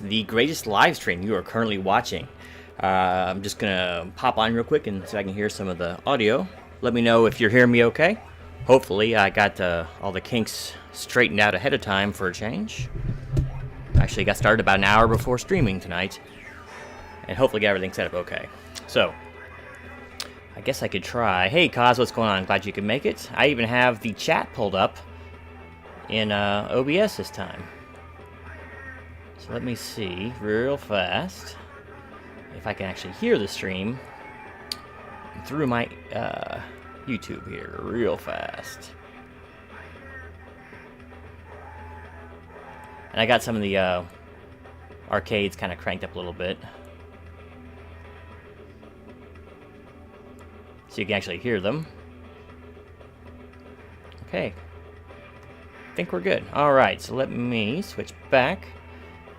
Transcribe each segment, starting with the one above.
The greatest live stream you are currently watching. I'm just gonna pop on real quick and see if I can hear some of the audio. Let me know if you're hearing me okay. Hopefully I got all the kinks straightened out ahead of time for a change. Actually got started about an hour before streaming tonight. And hopefully get everything set up okay. So, I guess I could try. Hey Kaz, what's going on? Glad you could make it. I even have the chat pulled up in OBS this time. So let me see real fast if I can actually hear the stream through my YouTube here real fast. And I got some of the arcades kind of cranked up a little bit, so you can actually hear them. Okay, I think we're good. Alright, so let me switch back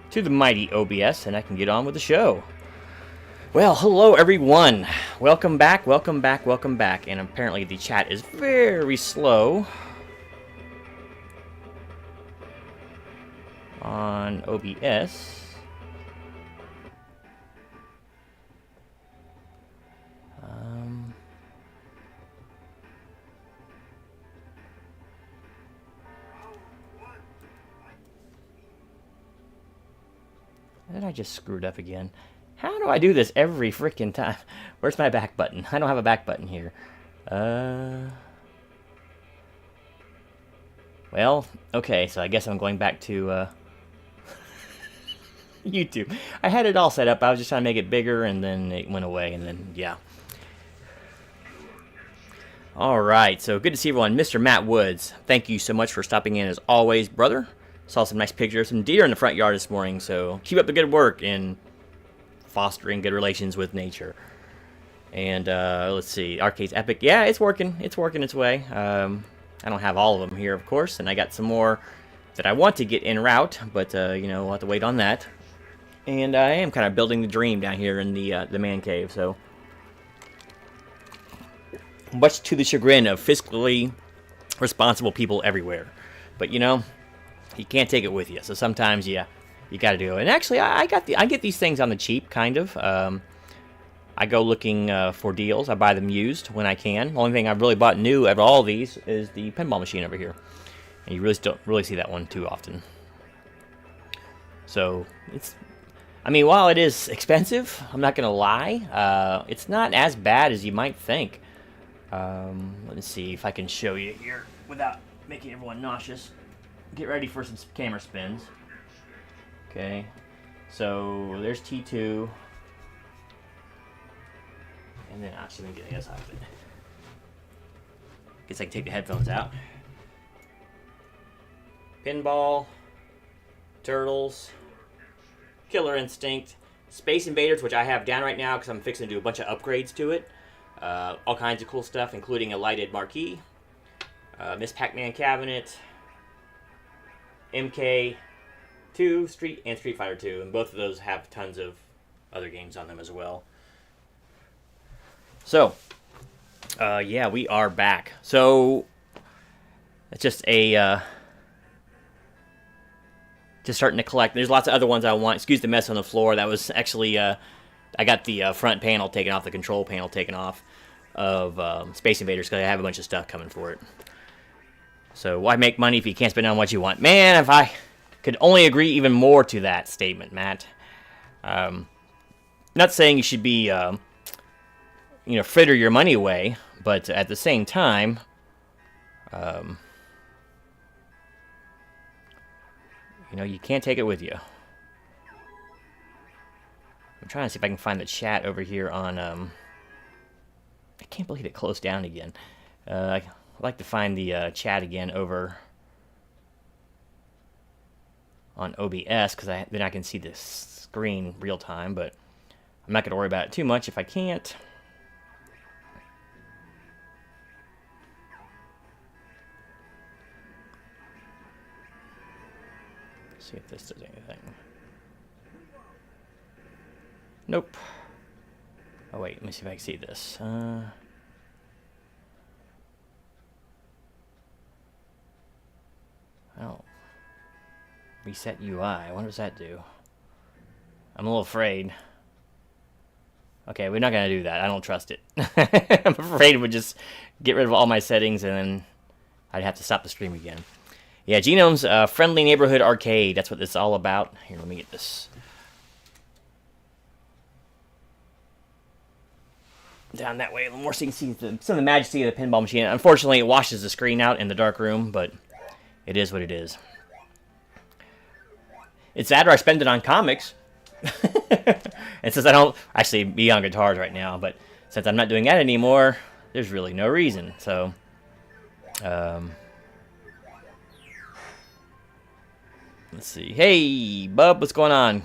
to the mighty OBS and I can get on with the show. Well, hello everyone. Welcome back, welcome back, welcome back. And apparently the chat is very slow on OBS. Did I just screwed up again? How do I do this every freaking time? Where's my back button? I don't have a back button here. Well, okay, so I guess I'm going back to YouTube. I had it all set up. I was just trying to make it bigger, and then it went away, and then, yeah. Alright, so good to see everyone. Mr. Matt Woods, thank you so much for stopping in as always, brother. Saw some nice pictures of some deer in the front yard this morning, so keep up the good work in fostering good relations with nature. And let's see, Arcade's Epic. Yeah, it's working. It's working its way. I don't have all of them here, of course, and I got some more that I want to get en route, but you know, we'll have to wait on that. And I am kind of building the dream down here in the man cave, so much to the chagrin of fiscally responsible people everywhere. But you know, you can't take it with you, so sometimes you got to do it. And actually, I get these things on the cheap, kind of. I go looking for deals. I buy them used when I can. The only thing I've really bought new out of all of these is the pinball machine over here, and you really don't really see that one too often. So it's, I mean, while it is expensive, I'm not gonna lie. It's not as bad as you might think. Let me see if I can show you here without making everyone nauseous. Get ready for some camera spins. Okay, so there's T2. And then actually, let me get this out of it. Guess I can take the headphones out. Pinball, Turtles, Killer Instinct, Space Invaders, which I have down right now because I'm fixing to do a bunch of upgrades to it. All kinds of cool stuff, including a lighted marquee, Miss Pac-Man cabinet, MK2, Street Fighter 2, and both of those have tons of other games on them as well. So, yeah, we are back. So, it's just just starting to collect. There's lots of other ones I want. Excuse the mess on the floor. That was actually, I got the front panel taken off, the control panel taken off of Space Invaders because I have a bunch of stuff coming for it. So, why make money if you can't spend on what you want? Man, if I could only agree even more to that statement, Matt. Not saying you should be, you know, fritter your money away, but at the same time, you know, you can't take it with you. I'm trying to see if I can find the chat over here on, I can't believe it closed down again. I'd like to find the chat again over on OBS, because then I can see the screen real time, but I'm not going to worry about it too much if I can't. See if this does anything. Nope. Oh wait, let me see if I can see this. Oh. Reset UI. What does that do? I'm a little afraid. Okay, we're not going to do that. I don't trust it. I'm afraid it would just get rid of all my settings and then I'd have to stop the stream again. Yeah, Genome's Friendly Neighborhood Arcade. That's what this is all about. Here, let me get this down that way a little more so you can see some of the majesty of the pinball machine. Unfortunately, it washes the screen out in the dark room, but it is what it is. It's that or I spend it on comics. And since I don't actually be on guitars right now, but since I'm not doing that anymore, there's really no reason. So, let's see. Hey, Bub, what's going on?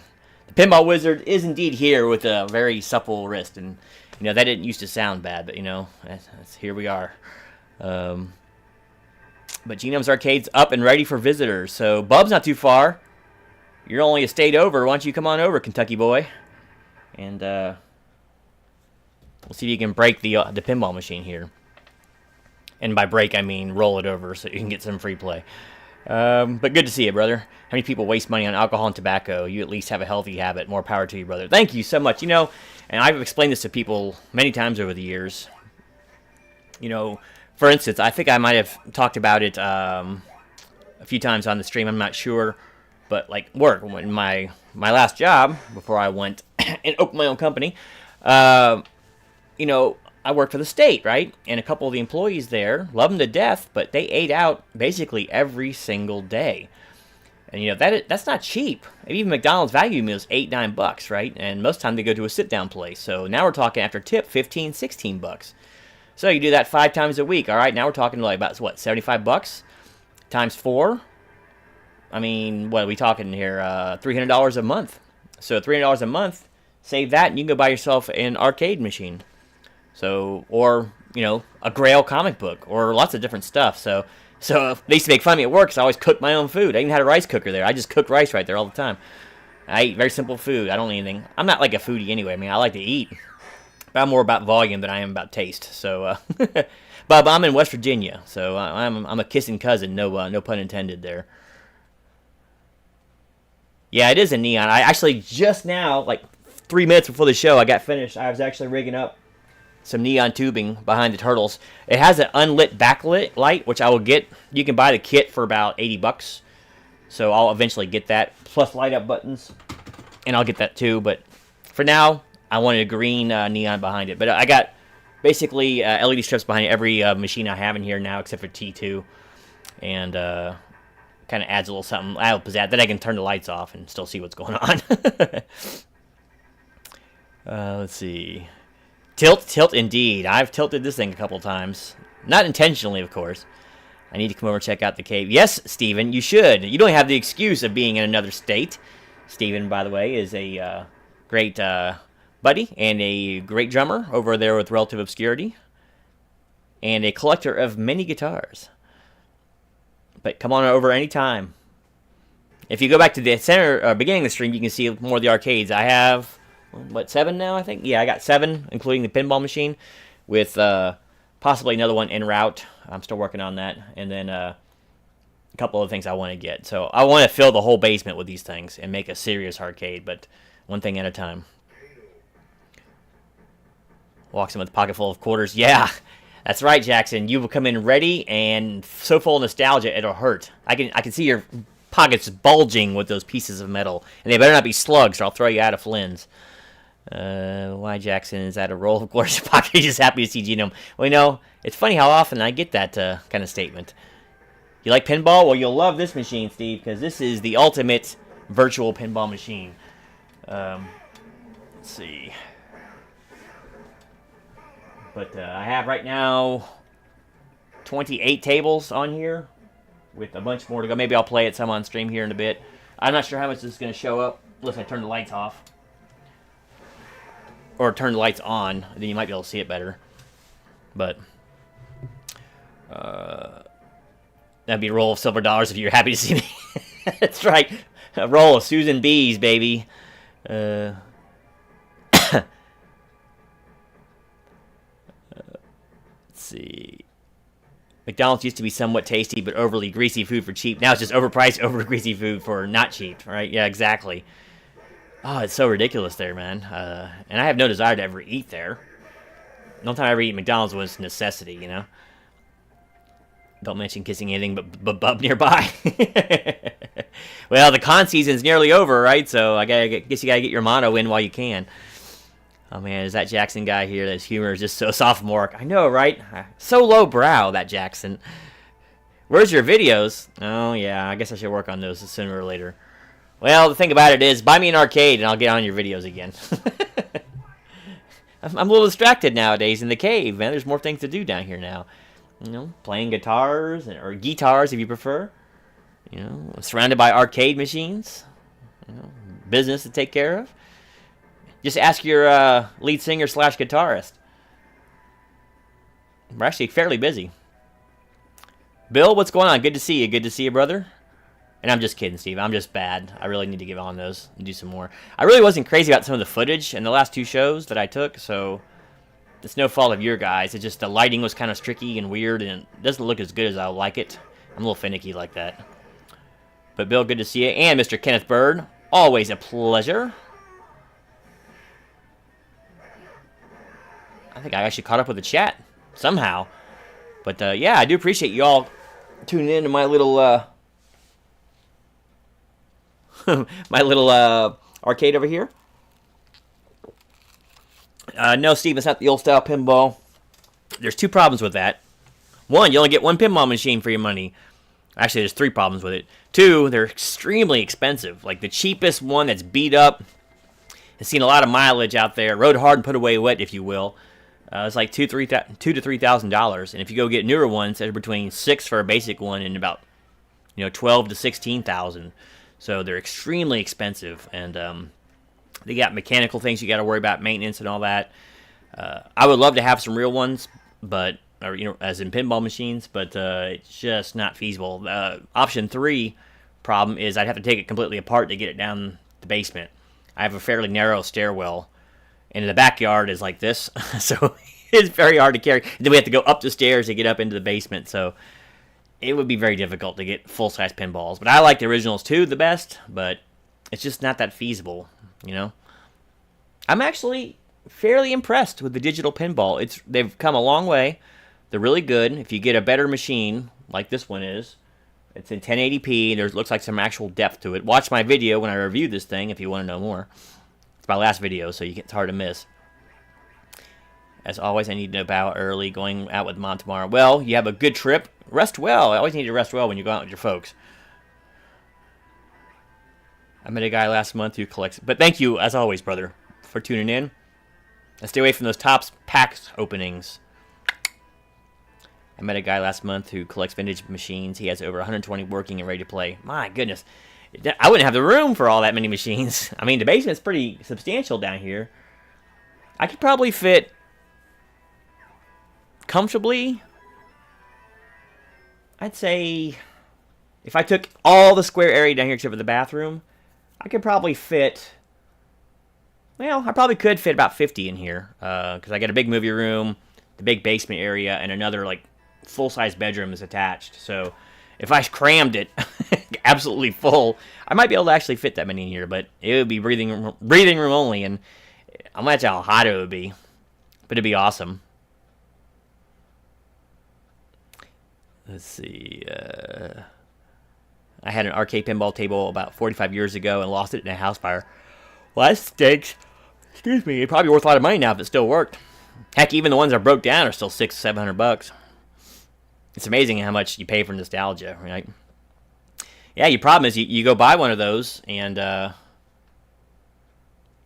The Pinball Wizard is indeed here with a very supple wrist, and you know that didn't used to sound bad, but you know, here we are. But Genome's Arcade's up and ready for visitors, so Bub's not too far. You're only a state over. Why don't you come on over, Kentucky boy? And we'll see if you can break the pinball machine here. And by break, I mean roll it over so you can get some free play. But good to see you, brother. How many people waste money on alcohol and tobacco? You at least have a healthy habit. More power to you, brother. Thank you so much. You know, and I've explained this to people many times over the years. You know, for instance, I think I might have talked about it a few times on the stream. I'm not sure. But like work, when my last job before I went and opened my own company, you know, I worked for the state, right? And a couple of the employees there love them to death, but they ate out basically every single day. And you know that's not cheap. Even McDonald's value meals $8-9, right? And most of the time they go to a sit-down place. So now we're talking after tip $15-16. So you do that 5 times a week. All right, now we're talking like about what, $75 times 4. I mean, what are we talking here? $300 a month. So $300 a month, save that, and you can go buy yourself an arcade machine. So, or you know, a Grail comic book, or lots of different stuff. So they used to make fun of me at work because I always cooked my own food. I even had a rice cooker there. I just cooked rice right there all the time. I eat very simple food. I don't eat anything. I'm not like a foodie anyway. I mean, I like to eat, but I'm more about volume than I am about taste. So, but I'm in West Virginia, so I'm a kissing cousin. No pun intended there. Yeah, it is a neon. I actually just now, like 3 minutes before the show, I got finished. I was actually rigging up some neon tubing behind the turtles. It has an unlit backlit light, which I will get. You can buy the kit for about $80. So I'll eventually get that, plus light up buttons. And I'll get that too. But for now, I wanted a green neon behind it. But I got basically LED strips behind every machine I have in here now, except for T2. And kind of adds a little something. I'll pizzazz. Then I can turn the lights off and still see what's going on. Let's see. Tilt indeed. I've tilted this thing a couple times. Not intentionally, of course. I need to come over and check out the cave. Yes, Steven, you should. You don't have the excuse of being in another state. Steven, by the way, is a great buddy and a great drummer over there with Relative Obscurity. And a collector of many guitars. But come on over anytime. If you go back to the center beginning of the stream, you can see more of the arcades. I have, what, 7 now, I think? Yeah, I got 7, including the pinball machine, with possibly another one en route. I'm still working on that. And then a couple of things I want to get. So I want to fill the whole basement with these things and make a serious arcade, but one thing at a time. Walks in with a pocket full of quarters. Yeah. That's right, Jackson. You will come in ready and so full of nostalgia it'll hurt. I can see your pockets bulging with those pieces of metal, and they better not be slugs, or I'll throw you out of Flynn's. Why, Jackson? Is that a roll of glorious pocket? You're just happy to see Genome. Well, you know, it's funny how often I get that kind of statement. You like pinball? Well, you'll love this machine, Steve, because this is the ultimate virtual pinball machine. Let's see. But I have right now 28 tables on here with a bunch more to go. Maybe I'll play it some on stream here in a bit. I'm not sure how much this is going to show up unless I turn the lights off. Or turn the lights on. Then you might be able to see it better. But that'd be a roll of silver dollars if you're happy to see me. That's right. A roll of Susan B's, baby. See. McDonald's used to be somewhat tasty, but overly greasy food for cheap. Now it's just overpriced, over greasy food for not cheap, right? Yeah, exactly. Oh, it's so ridiculous there, man. And I have no desire to ever eat there. The only time I ever eat McDonald's was necessity, you know? Don't mention kissing anything but bub nearby. Well, the con season's nearly over, right? So I guess you gotta get your motto in while you can. Oh man, is that Jackson guy here? His humor is just so sophomoric. I know, right? So low brow, that Jackson. Where's your videos? Oh yeah, I guess I should work on those sooner or later. Well, the thing about it is, buy me an arcade and I'll get on your videos again. I'm a little distracted nowadays in the cave, man. There's more things to do down here now. You know, playing guitars, or guitars if you prefer. You know, surrounded by arcade machines. You know, business to take care of. Just ask your lead singer / guitarist. We're actually fairly busy. Bill, what's going on? Good to see you. Good to see you, brother. And I'm just kidding, Steve. I'm just bad. I really need to get on those and do some more. I really wasn't crazy about some of the footage in the last 2 shows that I took, so it's no fault of your guys. It's just the lighting was kind of tricky and weird, and it doesn't look as good as I like it. I'm a little finicky like that. But Bill, good to see you. And Mr. Kenneth Bird, always a pleasure. I think I actually caught up with the chat somehow. But yeah, I do appreciate you all tuning in to my little arcade over here. No, Steve, it's not the old style pinball. There's 2 problems with that. 1, you only get 1 pinball machine for your money. Actually, there's 3 problems with it. 2, they're extremely expensive. Like the cheapest one that's beat up has seen a lot of mileage out there. Rode hard and put away wet, if you will. It's like $2,000 to $3,000, and if you go get newer ones, they're between $6,000 for a basic one and about $12,000 to $16,000. So they're extremely expensive, and they got mechanical things you got to worry about, maintenance and all that. I would love to have some real ones, but as in pinball machines, but it's just not feasible. Option 3 problem is I'd have to take it completely apart to get it down the basement. I have a fairly narrow stairwell, and the backyard is like this, so it's very hard to carry. And then we have to go up the stairs to get up into the basement, so it would be very difficult to get full-size pinballs. But I like the originals too the best, but it's just not that feasible, you know? I'm actually fairly impressed with the digital pinball. They've come a long way. They're really good. If you get a better machine, like this one is, it's in 1080p, and looks like some actual depth to it. Watch my video when I review this thing if you want to know more. It's my last video, so it's hard to miss. As always, I need to bow early, going out with Mom tomorrow. Well, you have a good trip. Rest well. I always need to rest well when you go out with your folks. I met a guy last month who collects... But thank you, as always, brother, for tuning in. And stay away from those Topps packs openings. I met a guy last month who collects vintage machines. He has over 120 working and ready to play. My goodness. I wouldn't have the room for all that many machines. I mean, the basement's pretty substantial down here. I could probably fit comfortably, I'd say, if I took all the square area down here except for the bathroom, I could probably fit, well, I probably could fit about 50 in here, because I got a big movie room, the big basement area, and another, like, full-size bedroom is attached. So if I crammed it absolutely full, I might be able to actually fit that many in here, but it would be breathing room only, and I'm not sure how hot it would be, but it'd be awesome. Let's see. I had an arcade pinball table about 45 years ago and lost it in a house fire. Well, that stinks. Excuse me. It'd probably be worth a lot of money now if it still worked. Heck, even the ones that broke down are still $600-700. It's amazing how much you pay for nostalgia, right? Yeah, your problem is you go buy one of those and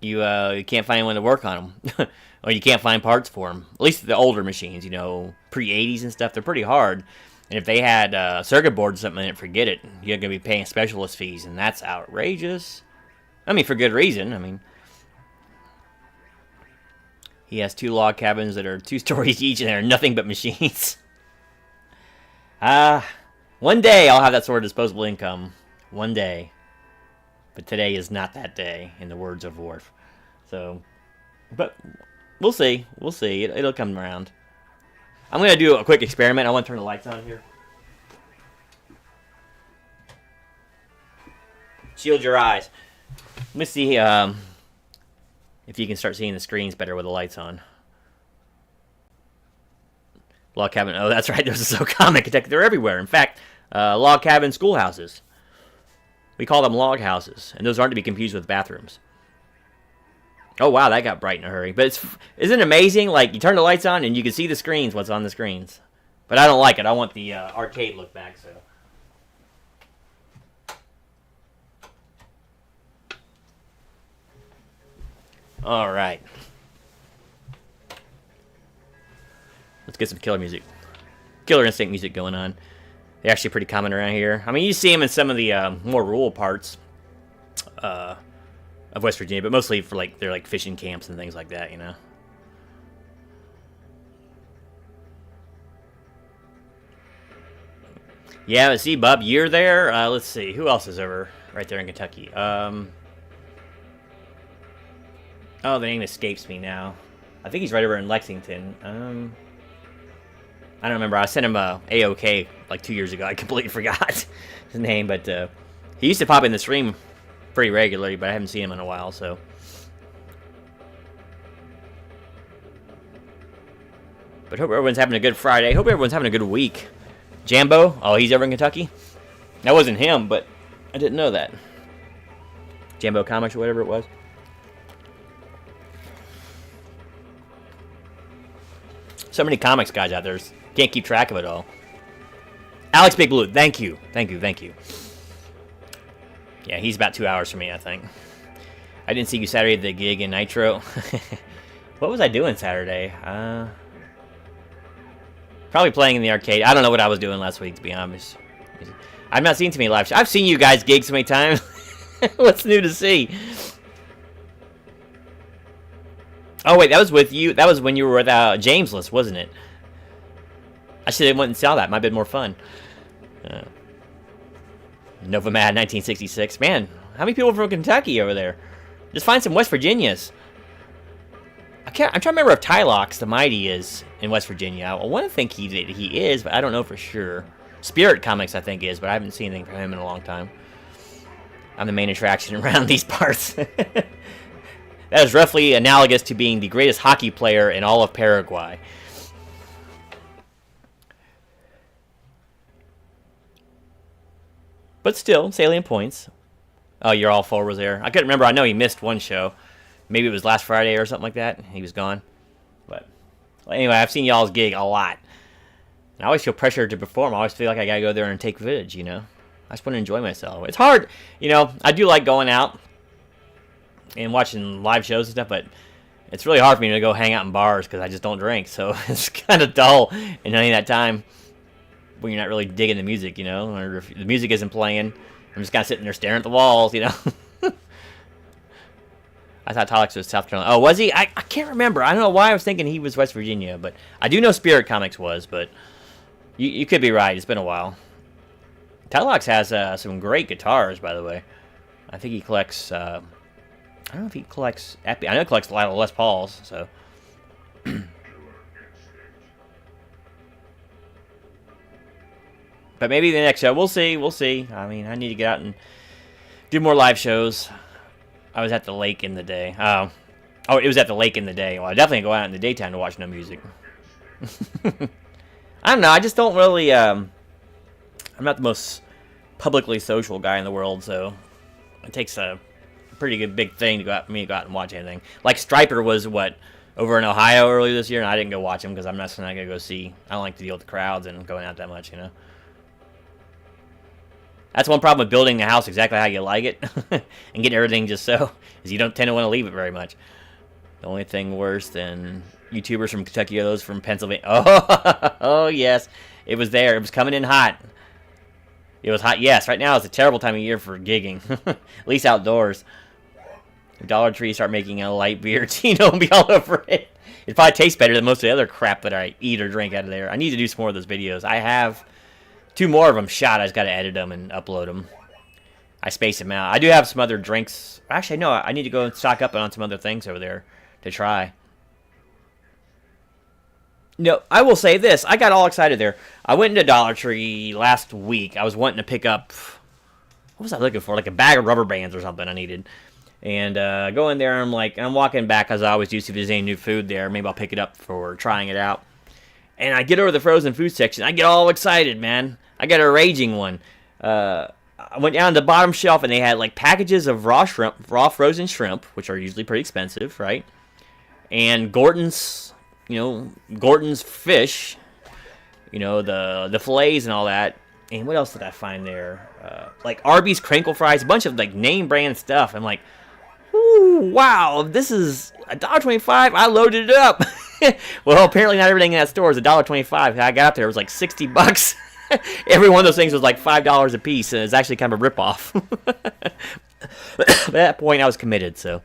you can't find anyone to work on them. Or you can't find parts for them. At least the older machines, pre-80s and stuff, they're pretty hard. And if they had circuit boards or something in it, forget it. You're going to be paying specialist fees, and that's outrageous. I mean, for good reason. I mean, he has 2 log cabins that are 2 stories each, and they're nothing but machines. One day I'll have that sort of disposable income. One day. But today is not that day, in the words of Worf. So, but we'll see. We'll see. It'll come around. I'm going to do a quick experiment. I want to turn the lights on here. Shield your eyes. Let me see if you can start seeing the screens better with the lights on. Log cabin. Oh, that's right. Those are so common. They're everywhere. In fact, log cabin schoolhouses. We call them log houses, and those aren't to be confused with bathrooms. Oh, wow, that got bright in a hurry. But isn't it amazing? Like, you turn the lights on, and you can see the screens, what's on the screens. But I don't like it. I want the arcade look back, so. All right. Let's get some killer music. Killer Instinct music going on. They're actually pretty common around here. I mean, you see them in some of the more rural parts of West Virginia, but mostly for they're like fishing camps and things like that, you know. Yeah, but see, Bub, you're there. Let's see, who else is over right there in Kentucky? Oh, the name escapes me now. I think he's right over in Lexington. I don't remember. I sent him a AOK like 2 years ago. I completely forgot his name, but he used to pop in the stream pretty regularly, but I haven't seen him in a while, so. But hope everyone's having a good Friday. Hope everyone's having a good week. Jambo? Oh, he's over in Kentucky? That wasn't him, but I didn't know that. Jambo Comics or whatever it was. So many comics guys out there. Can't keep track of it all. Alex Big Blue, thank you. Thank you, thank you. Yeah, he's about 2 hours from me, I think. I didn't see you Saturday at the gig in Nitro. What was I doing Saturday? Probably playing in the arcade. I don't know what I was doing last week, to be honest. I've not seen too many live shows. I've seen you guys gig so many times. What's new to see? Oh, wait, that was with you. That was when you were with Jamesless, wasn't it? I should have went and saw that. Might have been more fun. Novamad 1966. Man, how many people from Kentucky over there? Just find some West Virginias. I'm trying to remember if Tylox the Mighty is in West Virginia. I want to think he is, but I don't know for sure. Spirit Comics, I think, is, but I haven't seen anything from him in a long time. I'm the main attraction around these parts. That is roughly analogous to being the greatest hockey player in all of Paraguay. But still, salient points. Oh, you're all four was there. I couldn't remember. I know he missed one show. Maybe it was last Friday or something like that. He was gone. But anyway, I've seen y'all's gig a lot. And I always feel pressure to perform. I always feel like I gotta go there and take footage, you know. I just want to enjoy myself. It's hard, you know. I do like going out and watching live shows and stuff, but it's really hard for me to go hang out in bars because I just don't drink. So it's kind of dull in any of that time when you're not really digging the music, you know, or if the music isn't playing. I'm just kind of sitting there staring at the walls, you know. I thought Tylox was South Carolina. Oh, was he? I can't remember. I don't know why I was thinking he was West Virginia, but I do know Spirit Comics was, but you could be right. It's been a while. Tylox has some great guitars, by the way. I think he collects, I don't know if he collects Epi. I know he collects a lot of Les Pauls, so. But maybe the next show. We'll see. We'll see. I mean, I need to get out and do more live shows. I was at the lake in the day. Oh, it was at the lake in the day. Well, I definitely go out in the daytime to watch no music. I don't know. I just don't really. I'm not the most publicly social guy in the world, so it takes a pretty good big thing to go out and watch anything. Like Striper was over in Ohio earlier this year, and I didn't go watch him because I'm not gonna go see. I don't like to deal with the crowds and going out that much, you know. That's one problem with building the house exactly how you like it and getting everything just so, is you don't tend to want to leave it very much. The only thing worse than YouTubers from Kentucky are those from Pennsylvania. Oh, yes. It was there. It was coming in hot. It was hot. Yes, right now it's a terrible time of year for gigging. At least outdoors. If Dollar Tree start making a light beer, Tino will be all over it. It probably tastes better than most of the other crap that I eat or drink out of there. I need to do some more of those videos. I have 2 more of them shot. I just got to edit them and upload them. I space them out. I do have some other drinks. Actually, no, I need to go and stock up on some other things over there to try. No, I will say this. I got all excited there. I went into Dollar Tree last week. I was wanting to pick up what was I looking for? Like a bag of rubber bands or something I needed. And go in there, I'm walking back as I always do, see if there's any new food there. Maybe I'll pick it up for trying it out. And I get over to the frozen food section. I get all excited, man. I got a raging one. I went down to the bottom shelf, and they had like packages of raw frozen shrimp, which are usually pretty expensive, right? And Gordon's fish, the fillets and all that. And what else did I find there? Like Arby's crinkle fries, a bunch of like name brand stuff. I'm like, ooh, wow, this is $1.25. I loaded it up. Well, apparently not everything in that store is $1.25. I got up there, it was like $60. Every one of those things was like $5 a piece, and it's actually kind of a ripoff. At that point, I was committed, so.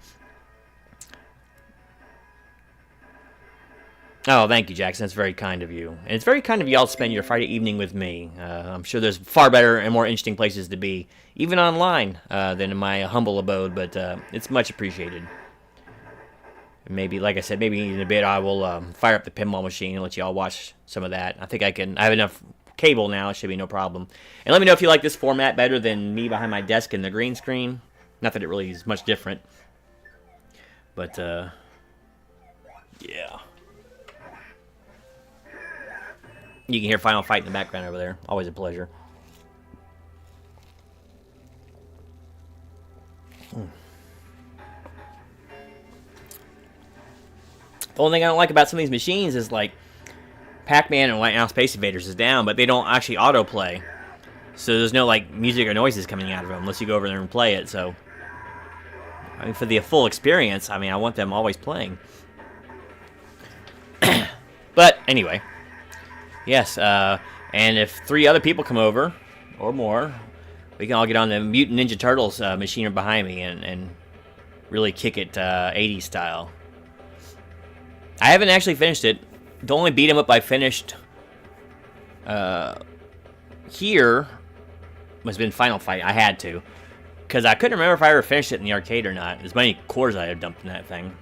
Oh, thank you, Jackson. That's very kind of you. And it's very kind of y'all to spend your Friday evening with me. I'm sure there's far better and more interesting places to be, even online, than in my humble abode, but it's much appreciated. Maybe, like I said, maybe in a bit I will fire up the pinball machine and let y'all watch some of that. I think I have enough cable now. It should be no problem. And let me know if you like this format better than me behind my desk in the green screen. Not that it really is much different. But, yeah. You can hear Final Fight in the background over there. Always a pleasure. The only thing I don't like about some of these machines is like Pac-Man and White Now Space Invaders is down, but they don't actually autoplay. So there's no like music or noises coming out of them unless you go over there and play it. So, I mean, for the full experience, I mean, I want them always playing. But anyway. Yes, and if 3 other people come over, or more, we can all get on the Mutant Ninja Turtles machine behind me and really kick it 80s style. I haven't actually finished it. The only beat 'em up I finished here has been Final Fight. I had to, because I couldn't remember if I ever finished it in the arcade or not. As many cores I had dumped in that thing.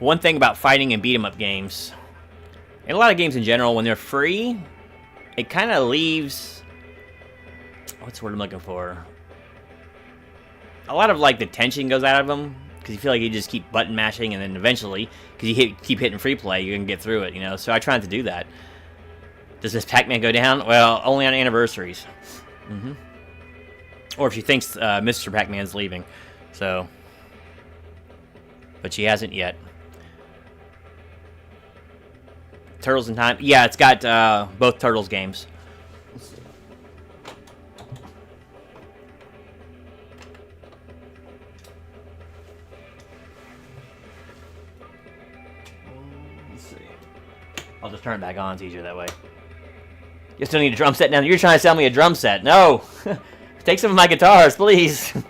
One thing about fighting and beat 'em up games, and a lot of games in general, when they're free, it kind of leaves, what's the word I'm looking for? A lot of like the tension goes out of them, because you feel like you just keep button mashing, and then eventually, because you keep hitting free play, you can get through it, So I try not to do that. Does this Pac-Man go down? Well, only on anniversaries. Or if she thinks Mr. Pac-Man's leaving. So, but she hasn't yet. Turtles in Time. Yeah, it's got both Turtles games. Let's see. I'll just turn it back on. It's easier that way. You still need a drum set now. You're trying to sell me a drum set. No. Take some of my guitars, please. I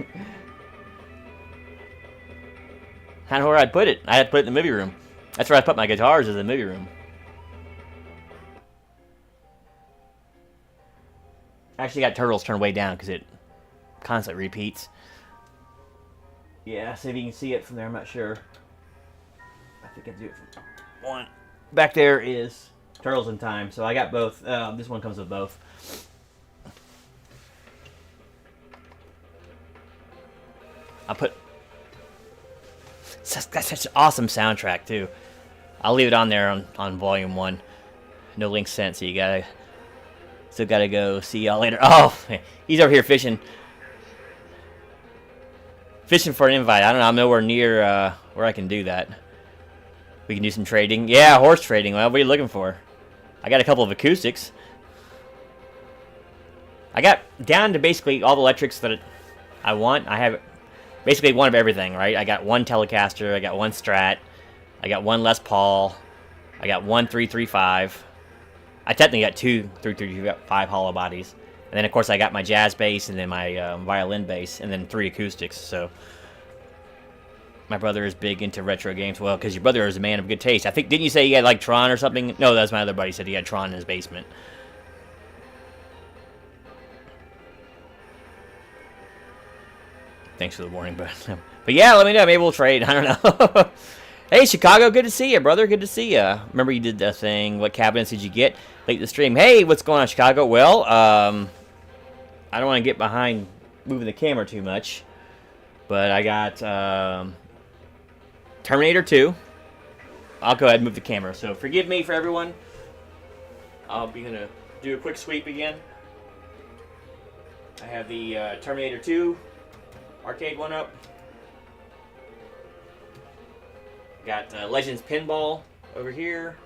don't know where I'd put it. I had to put it in the movie room. That's where I put my guitars, is the movie room. I actually got Turtles turned way down because it constantly repeats. Yeah, see if you can see it from there. I'm not sure. I think I can do it from one. Back there is Turtles in Time. So I got both. This one comes with both. I'll put... That's such an awesome soundtrack, too. I'll leave it on there on Volume 1. No link sent, so you gotta... Still gotta go. See y'all later. Oh, he's over here fishing. Fishing for an invite. I don't know. I'm nowhere near where I can do that. We can do some trading. Yeah, horse trading. Well, what are you looking for? I got a couple of acoustics. I got down to basically all the electrics that I want. I have basically one of everything, right? I got one Telecaster. I got one Strat. I got one Les Paul. I got one 335. I technically got two 335 hollow bodies. And then, of course, I got my jazz bass and then my violin bass and then 3 acoustics. So my brother is big into retro games. Well, because your brother is a man of good taste. I think, didn't you say he had, like, Tron or something? No, that was my other buddy. He said he had Tron in his basement. Thanks for the warning, but yeah, let me know. Maybe we'll trade. I don't know. Hey, Chicago, good to see you, brother. Good to see you. Remember you did that thing. What cabinets did you get late in the stream? Hey, what's going on, Chicago? Well, I don't want to get behind moving the camera too much, but I got Terminator 2. I'll go ahead and move the camera. So forgive me for everyone. I'll be going to do a quick sweep again. I have the Terminator 2 arcade one up. Got Legends Pinball over here.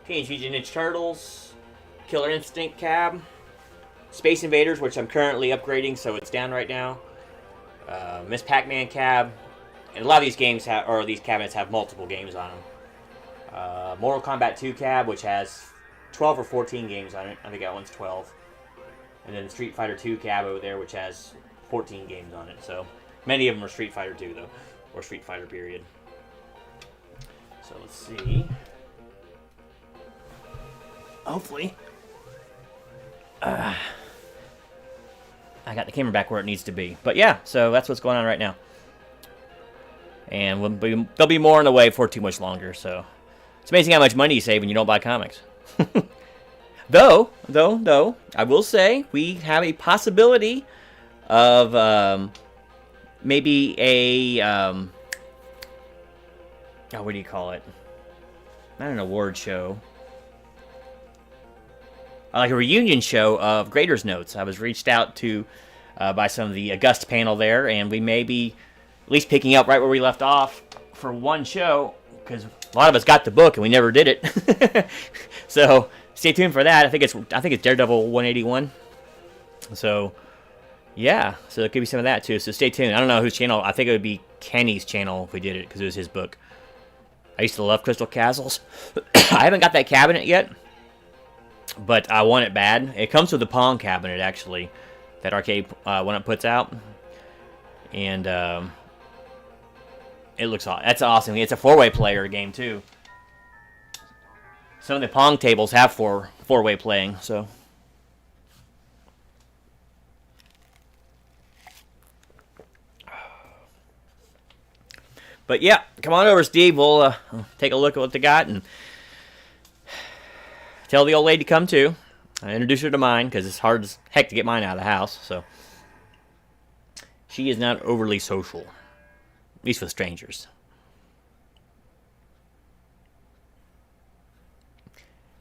Teenage Mutant Ninja Turtles. Killer Instinct cab. Space Invaders, which I'm currently upgrading, so it's down right now. Miss Pac-Man cab. And a lot of these games have, or these cabinets have multiple games on them. Mortal Kombat 2 cab, which has 12 or 14 games on it. I think that one's 12. And then the Street Fighter 2 cab over there, which has 14 games on it. So many of them are Street Fighter 2, though, or Street Fighter period. So let's see. Hopefully, I got the camera back where it needs to be. But yeah, so that's what's going on right now. And there'll be more on the way before too much longer. So it's amazing how much money you save when you don't buy comics. Though, I will say we have a possibility of maybe a what do you call it? Not an award show. Like a reunion show of Graders Notes. I was reached out to by some of the August panel there, and we may be at least picking up right where we left off for one show, because a lot of us got the book and we never did it. So stay tuned for that. I think it's Daredevil 181. So yeah, so there could be some of that too. So stay tuned. I don't know whose channel. I think it would be Kenny's channel if we did it, because it was his book. I used to love Crystal Castles. I haven't got that cabinet yet, but I want it bad. It comes with the Pong cabinet, actually, that arcade when it puts out. And it looks awesome. That's awesome. It's a four-way player game, too. Some of the Pong tables have four-way playing, so. But yeah, come on over, Steve. We'll take a look at what they got and tell the old lady to come too. I introduced her to mine because it's hard as heck to get mine out of the house. So she is not overly social, at least with strangers.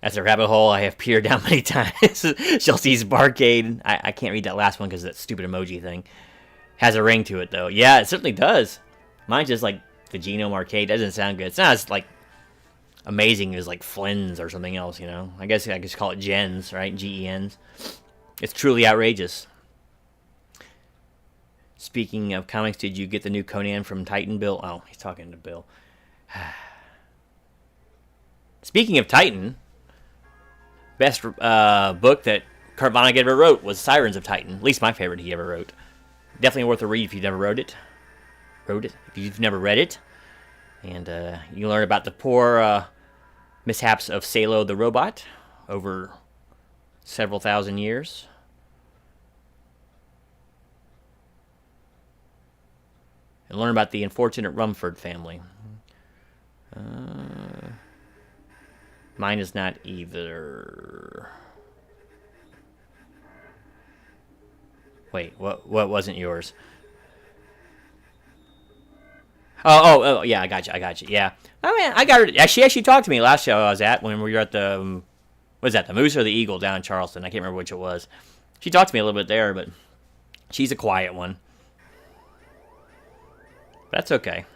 That's a rabbit hole I have peered down many times. Chelsea's Barcade. I can't read that last one because that stupid emoji thing. Has a ring to it, though. Yeah, it certainly does. Mine's just like the Genome Arcade. Doesn't sound good. It's not as like amazing as like Flynn's or something else, you know. I guess I could just call it Gens, right? Gens. It's truly outrageous. Speaking of comics, did you get the new Conan from Titan, Bill? Oh, he's talking to Bill. Speaking of Titan, best book that Kurt Vonnegut ever wrote was Sirens of Titan. At least my favorite he ever wrote. Definitely worth a read if you've never wrote it. If you've never read it. And you learn about the poor mishaps of Salo the robot over several thousand years. And learn about the unfortunate Rumford family. Mine is not either. Wait, what wasn't yours? Oh, yeah, I got you. Yeah. I mean, I got her. She actually talked to me last show I was at when we were at the, what was that, the Moose or the Eagle down in Charleston? I can't remember which it was. She talked to me a little bit there, but she's a quiet one. That's okay.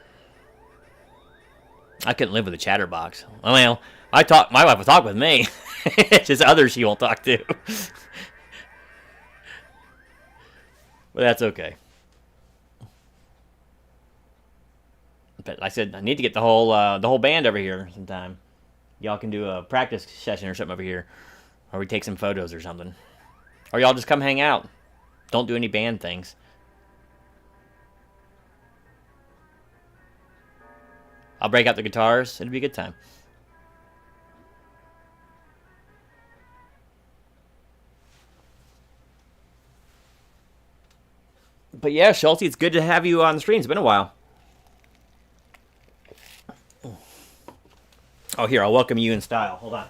I couldn't live with a chatterbox. Well, my wife will talk with me. It's just others she won't talk to. But that's okay. But I said I need to get the whole band over here sometime. Y'all can do a practice session or something over here, or we take some photos or something, or y'all just come hang out. Don't do any band things. I'll break out the guitars. It'll be a good time. But yeah, Schulte, it's good to have you on the stream. It's been a while. Oh, here, I'll welcome you in style. Hold on.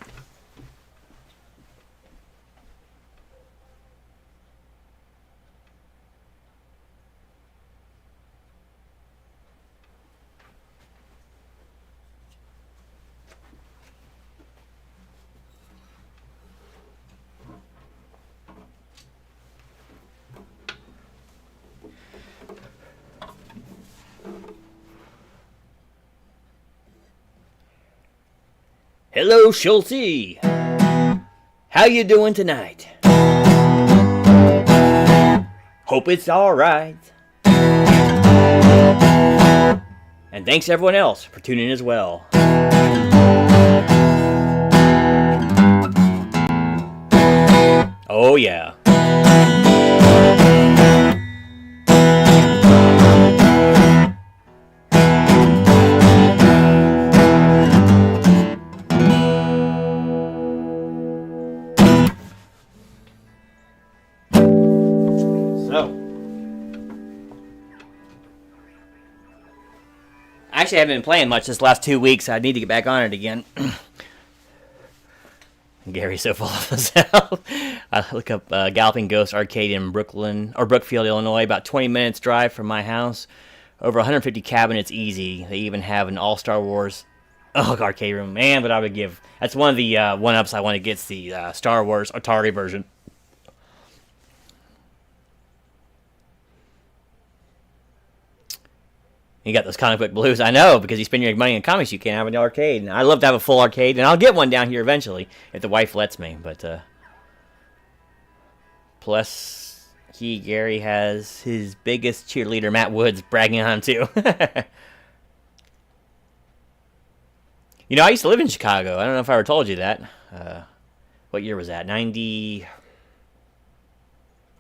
Hello, Schulte. How you doing tonight? Hope it's alright. And thanks everyone else for tuning in as well. Oh yeah. Actually, I haven't been playing much this last 2 weeks. I need to get back on it again. Gary's so full of himself. I look up Galloping Ghost Arcade in Brooklyn or Brookfield, Illinois. About 20 minutes drive from my house. Over 150 cabinets, easy. They even have an All Star Wars arcade room. Man, but I would give. That's one of the one-ups I want to get. The Star Wars Atari version. You got those comic book blues. I know, because you spend your money in comics, you can't have an arcade. And I love to have a full arcade, and I'll get one down here eventually if the wife lets me. But plus, Gary has his biggest cheerleader, Matt Woods, bragging on him too. You know, I used to live in Chicago. I don't know if I ever told you that. What year was that? 90.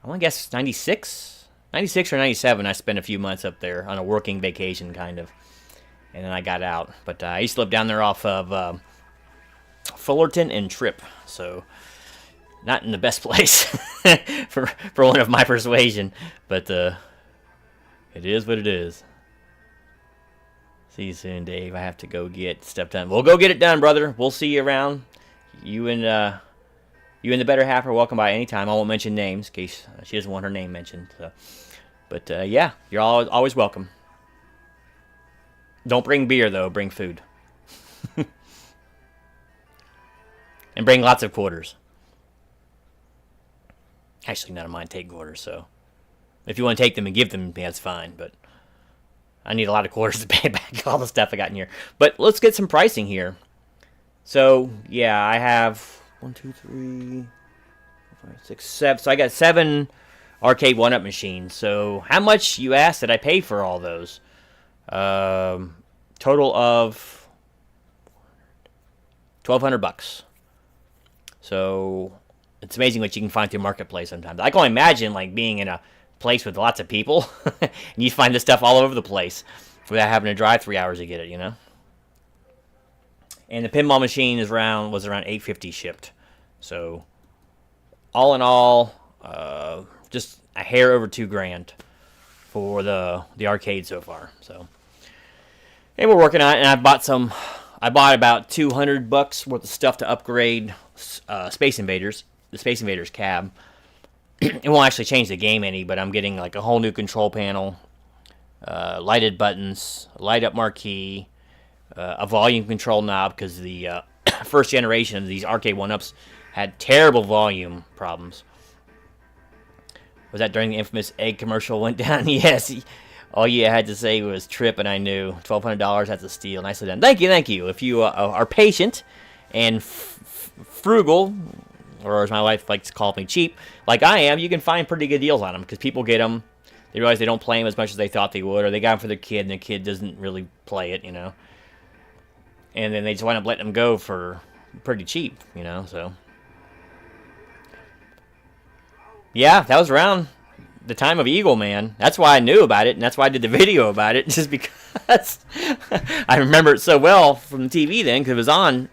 I want to guess 96. 96 or 97, I spent a few months up there on a working vacation, kind of. And then I got out. But I used to live down there off of Fullerton and Tripp. So, not in the best place for one of my persuasion. But it is what it is. See you soon, Dave. I have to go get stuff done. We'll go get it done, brother. We'll see you around. You and the better half are welcome by any time. I won't mention names in case she doesn't want her name mentioned. So. But yeah, you're always welcome. Don't bring beer though. Bring food. And bring lots of quarters. Actually, none of mine take quarters, so if you want to take them and give them, that's fine. But I need a lot of quarters to pay back all the stuff I got in here. But let's get some pricing here. So yeah, I have 1, 2, 3, 4, 5, 6, 7. So I got 7 arcade one-up machines. So how much, you asked, did I pay for all those? Total of $1,200. So it's amazing what you can find through Marketplace sometimes. I can only imagine like being in a place with lots of people and you find this stuff all over the place without having to drive 3 hours to get it, you know. And the pinball machine was around $850 shipped. So all in all, just a hair over $2,000 for the arcade so far. So, and we're working on it. And I bought about $200 worth of stuff to upgrade Space Invaders, the Space Invaders cab. It won't actually change the game any, but I'm getting like a whole new control panel, lighted buttons, light up marquee, a volume control knob, because the first generation of these arcade one-ups had terrible volume problems. Was that during the infamous egg commercial went down? Yes. All you had to say was Trip, and I knew. $1,200, that's a steal. Nicely done. Thank you. If you are patient and frugal, or as my wife likes to call me, cheap, like I am, you can find pretty good deals on them, because people get them. They realize they don't play them as much as they thought they would, or they got them for their kid, and the kid doesn't really play it, you know. And then they just wind up letting them go for pretty cheap, you know, so. Yeah, that was around the time of Eagle Man. That's why I knew about it, and that's why I did the video about it, just because I remember it so well from the TV then, because it was on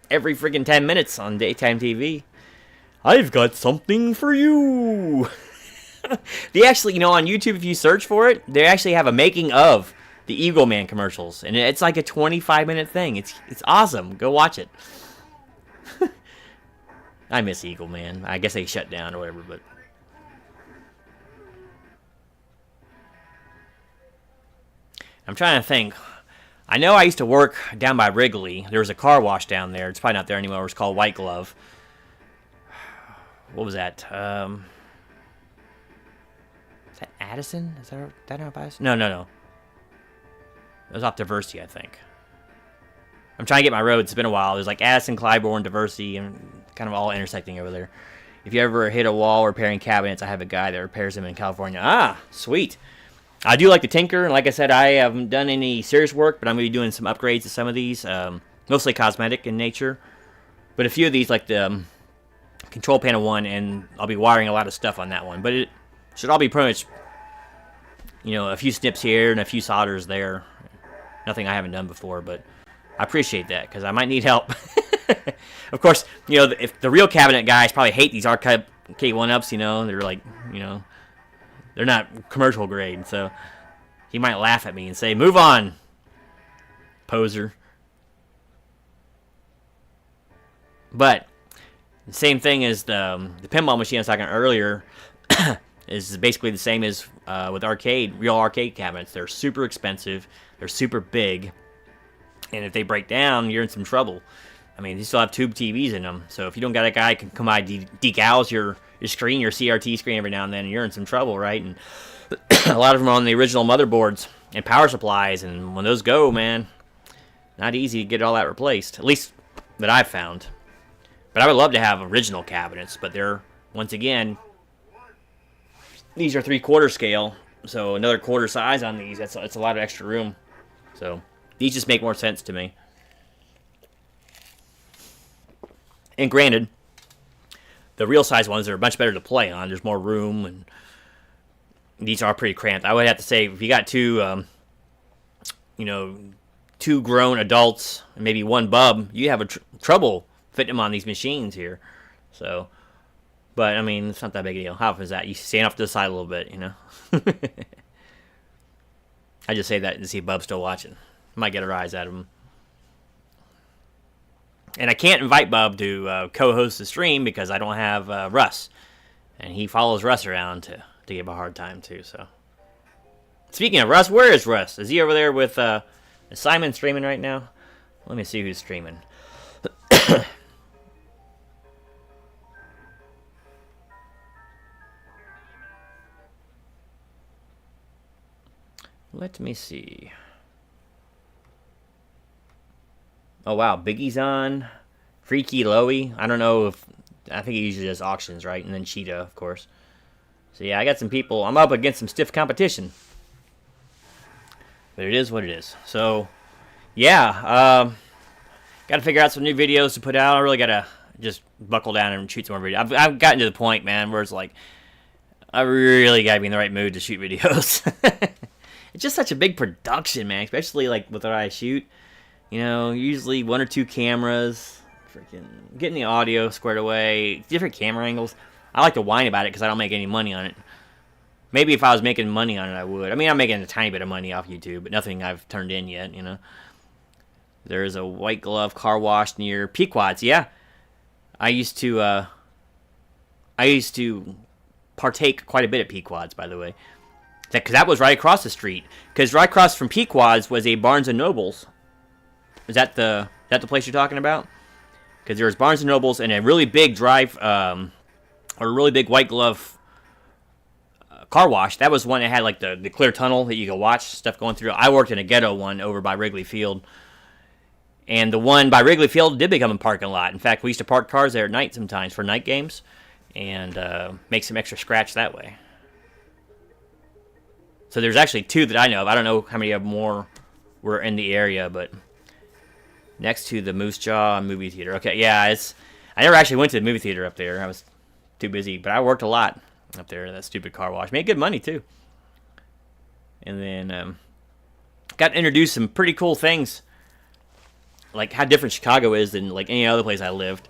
every freaking 10 minutes on daytime TV. I've got something for you. They actually, you know, on YouTube, if you search for it, they actually have a making of the Eagle Man commercials, and it's like a 25-minute thing. It's awesome. Go watch it. I miss Eagle Man. I guess they shut down or whatever, but. I'm trying to think. I know I used to work down by Wrigley. There was a car wash down there. It's probably not there anymore. It was called White Glove. What was that? Is that Addison? Is that how it? No. It was off Diversity, I think. I'm trying to get my roads. It's been a while. There's like Addison, Clybourne, Diversity, and kind of all intersecting over there. If you ever hit a wall repairing cabinets, I have a guy that repairs them in California. Ah, sweet. I do like to tinker, and like I said, I haven't done any serious work, but I'm going to be doing some upgrades to some of these, mostly cosmetic in nature. But a few of these, like the control panel one, and I'll be wiring a lot of stuff on that one. But it should all be pretty much, you know, a few snips here and a few solders there. Nothing I haven't done before, but I appreciate that because I might need help. Of course, you know, if the real cabinet guys probably hate these arcade 1-ups, you know, they're like, you know, they're not commercial grade, so he might laugh at me and say, "Move on, poser." But the same thing as the pinball machine I was talking earlier is basically the same as with real arcade cabinets. They're super expensive, they're super big, and if they break down, you're in some trouble. I mean, you still have tube TVs in them, so if you don't got a guy who can come by decals your screen, your CRT screen every now and then, you're in some trouble, right? And a lot of them are on the original motherboards and power supplies, and when those go, man, not easy to get all that replaced, at least that I've found. But I would love to have original cabinets, but they're, once again, these are 3/4 scale, so another quarter size on these, that's a lot of extra room. So these just make more sense to me. And granted, the real size ones are much better to play on. There's more room, and these are pretty cramped. I would have to say, if you got two, you know, two grown adults and maybe one bub, you have trouble fitting them on these machines here. So, but I mean, it's not that big a deal. How often is that? You stand off to the side a little bit, you know. I just say that to see Bub still watching. Might get a rise out of him. And I can't invite Bub to co-host the stream because I don't have Russ, and he follows Russ around to give a hard time too. So, speaking of Russ, where is Russ? Is he over there with is Simon streaming right now? Let me see who's streaming. Let me see. Oh wow, Biggie's on. Freaky Loey. I don't know if, I think he usually does auctions, right? And then Cheetah, of course. So yeah, I got some people. I'm up against some stiff competition. But it is what it is. So yeah, got to figure out some new videos to put out. I really got to just buckle down and shoot some more videos. I've gotten to the point, man, where it's like, I really got to be in the right mood to shoot videos. It's just such a big production, man, especially like with what I shoot. You know, usually 1 or 2 cameras, freaking getting the audio squared away, different camera angles. I like to whine about it because I don't make any money on it. Maybe if I was making money on it, I would. I mean, I'm making a tiny bit of money off YouTube, but nothing I've turned in yet, you know. There's a white glove car wash near Pequod's. Yeah, I used to partake quite a bit at Pequod's, by the way. Because that was right across the street. Because right across from Pequod's was a Barnes & Noble's. Is that the place you're talking about? Because there was Barnes & Noble's and a really big or a really big white glove car wash. That was one that had like the clear tunnel that you could watch stuff going through. I worked in a ghetto one over by Wrigley Field. And the one by Wrigley Field did become a parking lot. In fact, we used to park cars there at night sometimes for night games. And make some extra scratch that way. So there's actually 2 that I know of. I don't know how many of more were in the area, but next to the Moose Jaw movie theater. Okay, yeah, I never actually went to the movie theater up there. I was too busy, but I worked a lot up there. That stupid car wash. Made good money, too. And then got introduced some pretty cool things, like how different Chicago is than like any other place I lived.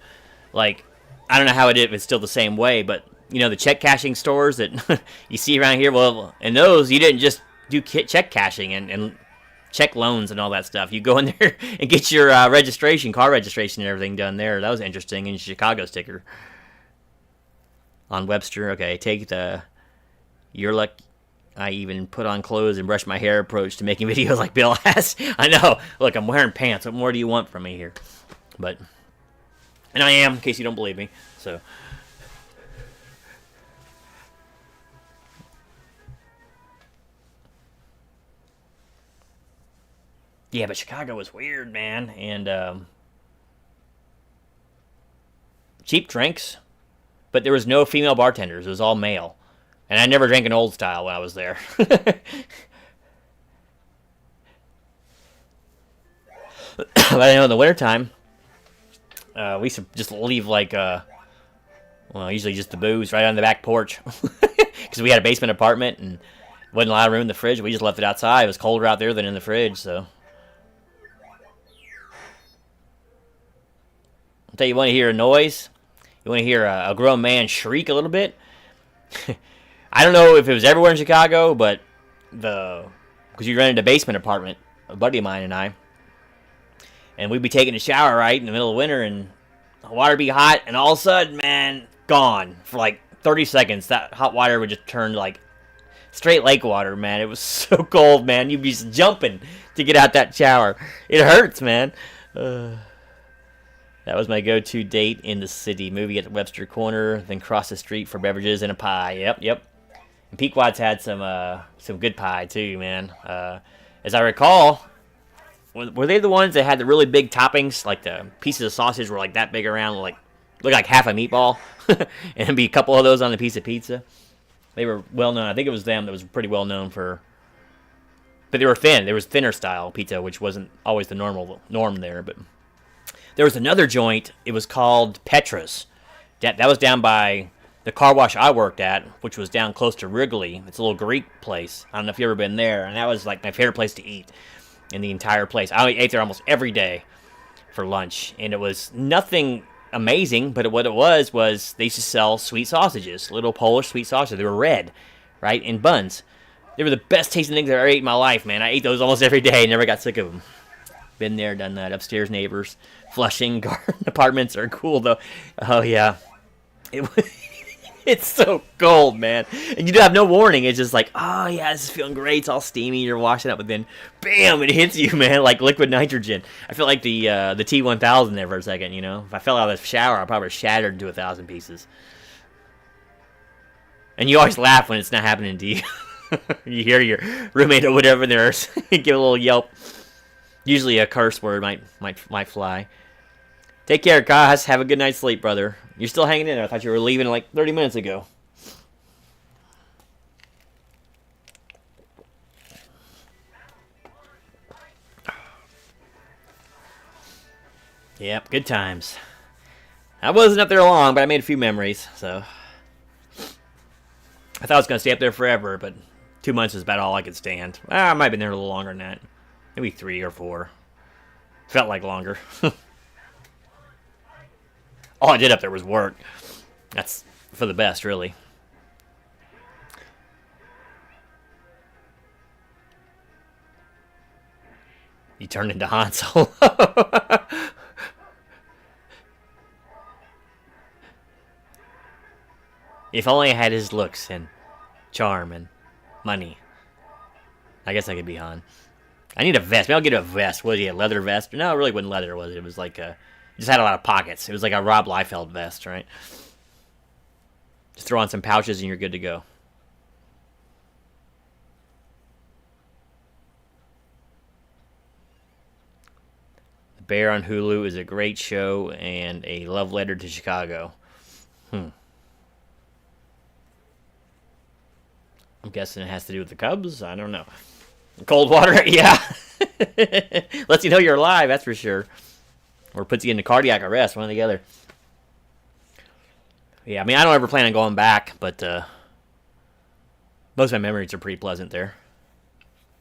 Like, I don't know how it's still the same way, but you know, the check cashing stores that you see around here, well, in those, you didn't just do check cashing and check loans and all that stuff. You go in there and get your registration, car registration and everything done there. That was interesting. And Chicago sticker on Webster. Okay, take the "you're luck I even put on clothes and brush my hair" approach to making videos like Bill has. I know. Look, I'm wearing pants. What more do you want from me here? But, and I am, in case you don't believe me. So, Yeah, but Chicago was weird, man. And cheap drinks, but there was no female bartenders. It was all male. And I never drank an old style when I was there. But I know in the wintertime, we used to just leave like, well, usually just the booze right on the back porch. Because we had a basement apartment and wasn't a lot of room in the fridge. We just left it outside. It was colder out there than in the fridge, so. I'll tell you, want to hear a noise? You want to hear a grown man shriek a little bit? I don't know if it was everywhere in Chicago, but because you rented a basement apartment, a buddy of mine and I, and we'd be taking a shower, right, in the middle of winter, and the water would be hot, and all of a sudden, man, gone. For like 30 seconds, that hot water would just turn like straight lake water, man. It was so cold, man. You'd be just jumping to get out that shower. It hurts, man. That was my go-to date in the city. Movie at the Webster Corner, then cross the street for beverages and a pie. Yep. And Pequod's had some good pie too, man. As I recall, were they the ones that had the really big toppings? Like the pieces of sausage were like that big around, like look like half a meatball, and there'd be a couple of those on the piece of pizza. They were well known. I think it was them that was pretty well known for. But they were thin. There was thinner style pizza, which wasn't always the norm there, but. There was another joint. It was called Petra's. That was down by the car wash I worked at, which was down close to Wrigley. It's a little Greek place. I don't know if you've ever been there. And that was like my favorite place to eat in the entire place. I ate there almost every day for lunch. And it was nothing amazing, but what it was they used to sell sweet sausages, little Polish sweet sausages. They were red, right, in buns. They were the best tasting things I ever ate in my life, man. I ate those almost every day and never got sick of them. Been there, done that. Upstairs neighbors. Flushing garden apartments are cool, though. Oh, yeah. It's so cold, man. And you do have no warning. It's just like, oh, yeah, this is feeling great. It's all steamy. You're washing up, but then, bam, it hits you, man, like liquid nitrogen. I feel like the T-1000 there for a second, you know? If I fell out of the shower, I probably shattered into 1,000 pieces. And you always laugh when it's not happening to you. You hear your roommate or whatever there give a little yelp. Usually a curse word might fly. Take care, guys. Have a good night's sleep, brother. You're still hanging in there. I thought you were leaving like 30 minutes ago. Yep, good times. I wasn't up there long, but I made a few memories, so. I thought I was going to stay up there forever, but 2 months is about all I could stand. I might have been there a little longer than that. Maybe 3 or 4. Felt like longer. All I did up there was work. That's for the best, really. You turned into Han Solo. If only I had his looks and charm and money. I guess I could be Han. I need a vest. Maybe I'll get a vest. Was he a leather vest? No, it really wasn't leather, was it? It was like it just had a lot of pockets. It was like a Rob Liefeld vest, right? Just throw on some pouches and you're good to go. The Bear on Hulu is a great show and a love letter to Chicago. I'm guessing it has to do with the Cubs. I don't know. Cold water, yeah. Lets you know you're alive, that's for sure. Or puts you into cardiac arrest, one or the other. Yeah, I mean, I don't ever plan on going back, but most of my memories are pretty pleasant there.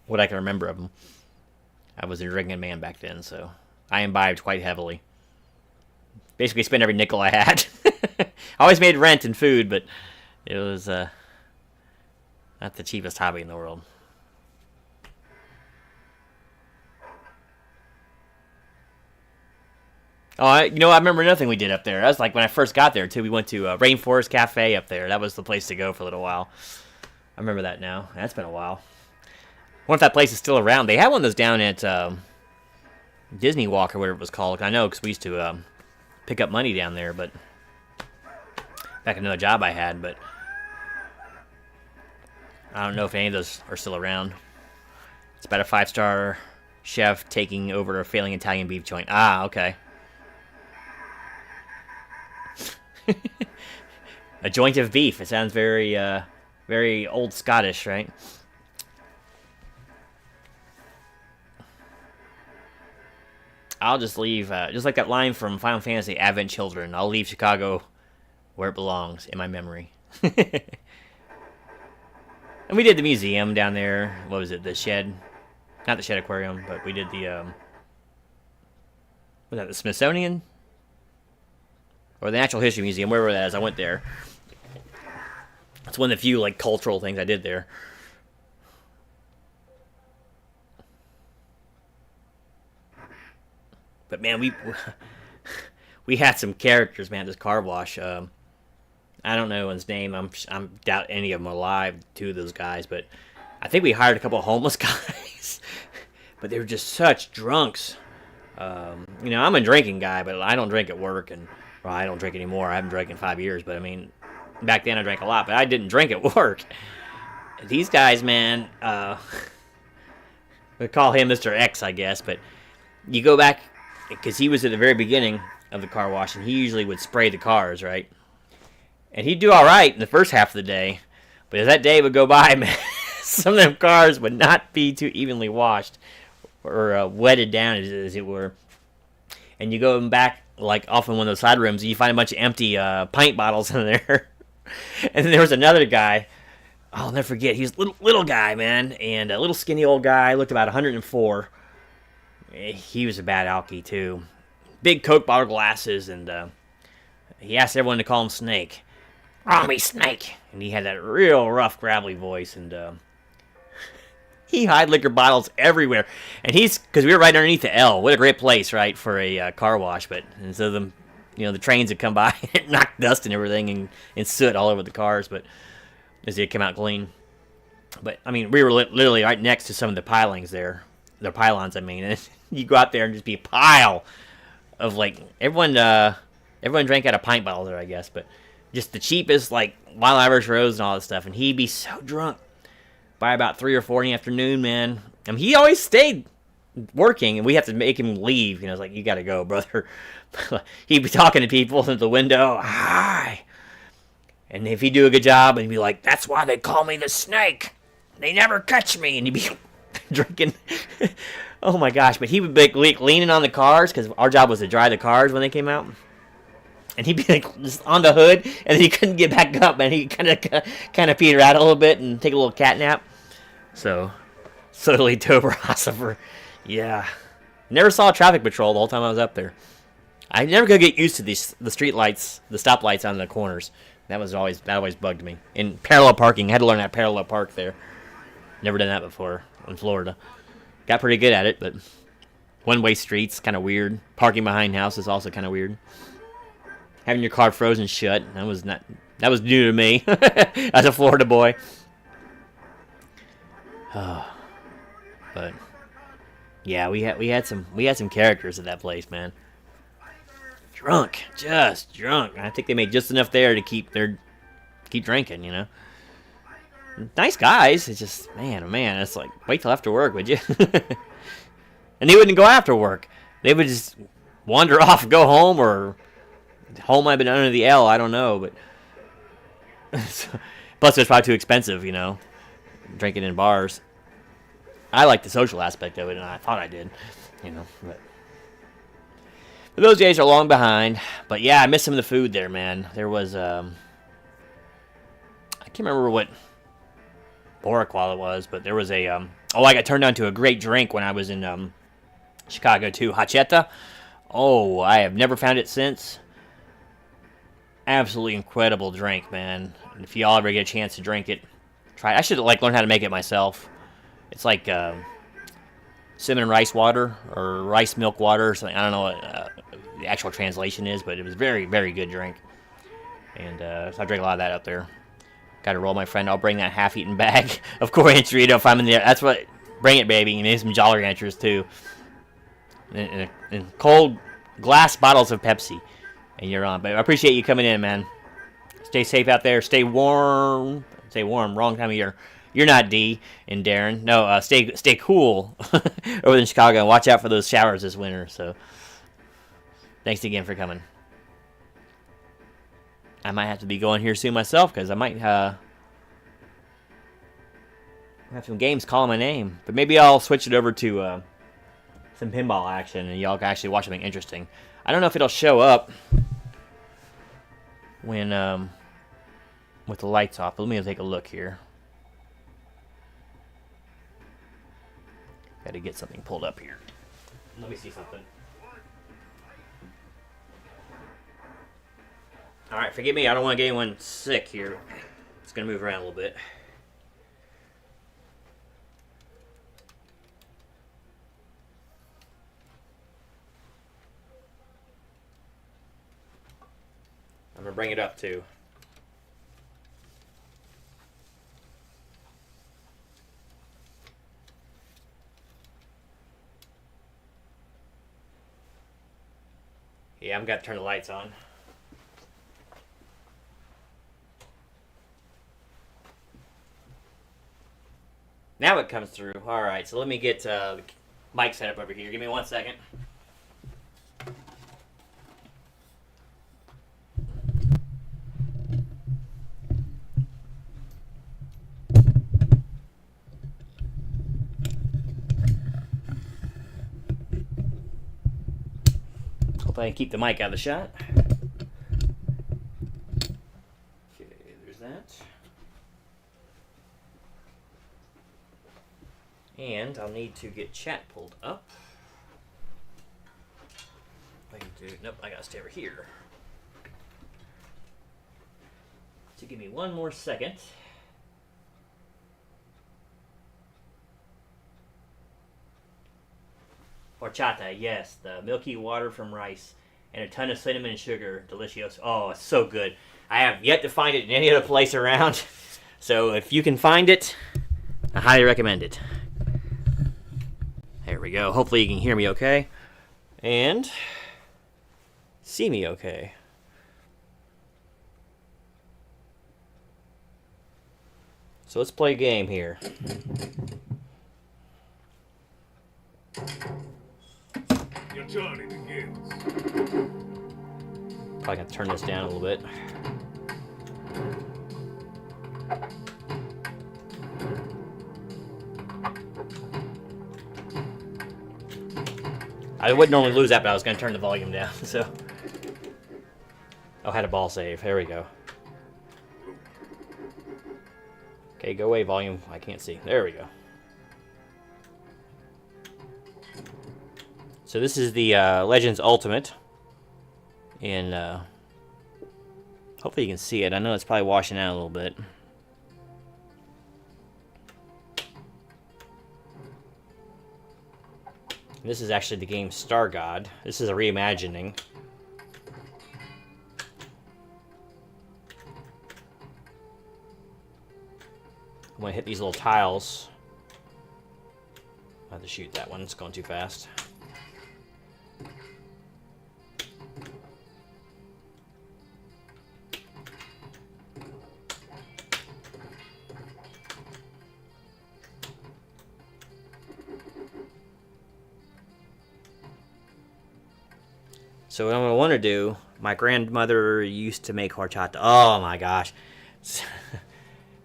What I can remember of them. I was a drinking man back then, so I imbibed quite heavily. Basically spent every nickel I had. I always made rent and food, but it was not the cheapest hobby in the world. Oh, I remember nothing we did up there. That was like when I first got there, too. We went to Rainforest Cafe up there. That was the place to go for a little while. I remember that now. That's been a while. I wonder if that place is still around. They had one of those down at Disney Walk or whatever it was called. I know because we used to pick up money down there, but back in another job I had, but I don't know if any of those are still around. It's about a 5-star chef taking over a failing Italian beef joint. Ah, okay. A joint of beef. It sounds very, very old Scottish, right? I'll just leave, just like that line from Final Fantasy, Advent Children. I'll leave Chicago where it belongs, in my memory. And we did the museum down there. What was it? The Shed? Not the Shed Aquarium, but we did the, was that the Smithsonian? Or the Natural History Museum, wherever that is. I went there. It's one of the few, like, cultural things I did there. But, man, we had some characters, man, at this car wash. I don't know his name. I'm doubt any of them are alive, two of those guys. But I think we hired a couple of homeless guys. But they were just such drunks. You know, I'm a drinking guy, but I don't drink at work. And well, I don't drink anymore. I haven't drank in 5 years. But, I mean, back then I drank a lot. But I didn't drink at work. These guys, man, we call him Mr. X, I guess. But you go back, because he was at the very beginning of the car wash, and he usually would spray the cars, right? And he'd do all right in the first half of the day, but as that day would go by, man, some of them cars would not be too evenly washed or wetted down, as it were. And you go back, like, off in one of those side rooms, and you find a bunch of empty pint bottles in there. And then there was another guy, I'll never forget, he was a little guy, man, and a little skinny old guy, looked about 104. He was a bad alkie, too. Big Coke bottle glasses, and he asked everyone to call him Snake. Call me Snake. And he had that real rough, gravelly voice, and he hid liquor bottles everywhere. And because we were right underneath the L. What a great place, right, for a car wash. But and so the trains would come by and knock dust and everything and soot all over the cars. But as they come out clean. But I mean, we were literally right next to some of the pilings there, the pylons. I mean, and you go out there and just be a pile of like everyone drank out of pint bottles there, I guess, but just the cheapest, like Wild Irish Rose and all that stuff. And he'd be so drunk by about 3 or 4 in the afternoon, man. I mean, he always stayed working, and we have to make him leave. You know, it's like, you got to go, brother. He'd be talking to people at the window. Hi. And if he'd do a good job, and he'd be like, that's why they call me the Snake. They never catch me. And he'd be drinking. Oh, my gosh. But he would be leaning on the cars, because our job was to dry the cars when they came out. And he'd be like just on the hood, and then he couldn't get back up, and he kind of peter out a little bit and take a little cat nap. So, totally Tober yeah. Never saw a traffic patrol the whole time I was up there. I never could get used to the street lights, the stoplights on the corners. That always bugged me. In parallel parking, I had to learn how to parallel park there. Never done that before in Florida. Got pretty good at it, but one-way streets, kind of weird. Parking behind houses also kind of weird. Having your car frozen shut, that was new to me as a Florida boy. But yeah, we had some characters at that place, man. Drunk, just drunk. I think they made just enough there to keep drinking, you know. Nice guys. It's just man, oh man, it's like wait till after work, would you? And they wouldn't go after work. They would just wander off, go home, or home might have been under the L, I don't know, but plus it was probably too expensive, you know, drinking in bars. I like the social aspect of it, and I thought I did, you know, but those days are long behind. But yeah, I miss some of the food there, man. There was I can't remember what Boriqual it was, but there was a I got turned on to a great drink when I was in Chicago too, Hacheta. Oh, I have never found it since. Absolutely incredible drink, man. And if y'all ever get a chance to drink it, try it. I should learn how to make it myself. It's like cinnamon rice water or rice milk water or something. I don't know what the actual translation is, but it was very, very good drink. And so I drank a lot of that up there. Got to roll, my friend. I'll bring that half-eaten bag of Coriander Dorito if I'm in there. That's what. Bring it, baby. And maybe some Jolly Ranchers too. And cold glass bottles of Pepsi. And you're on. But I appreciate you coming in, man. Stay safe out there. Stay warm. Stay warm. Wrong time of year. You're not D and Darren. No, stay cool over in Chicago and watch out for those showers this winter. So, thanks again for coming. I might have to be going here soon myself because I might have some games calling my name. But maybe I'll switch it over to some pinball action and y'all can actually watch something interesting. I don't know if it'll show up when with the lights off, but let me take a look here. Got to get something pulled up here. Let me see something. Alright, forgive me, I don't want to get anyone sick here. It's going to move around a little bit. I'm going to bring it up too. Yeah, I've got to turn the lights on. Now it comes through. Alright, so let me get the mic set up over here. Give me 1 second. Hope I can keep the mic out of the shot. Okay, there's that. And I'll need to get chat pulled up. I can do, nope, I gotta stay over here. So give me 1 more second. Horchata, yes, the milky water from rice and a ton of cinnamon and sugar. Delicious. Oh, it's so good. I have yet to find it in any other place around. So if you can find it, I highly recommend it. There we go. Hopefully you can hear me okay. And see me okay. So let's play a game here. Your journey begins. Probably gonna turn this down a little bit. I wouldn't normally lose that, but I was gonna turn the volume down, so. Oh, I had a ball save. There we go. Okay, go away, volume. I can't see. There we go. So this is the Legends Ultimate. And hopefully you can see it. I know it's probably washing out a little bit. This is actually the game Star God. This is a reimagining. I'm going to hit these little tiles. I have to shoot that one. It's going too fast. So what I'm going to want to do, my grandmother used to make horchata. Oh my gosh.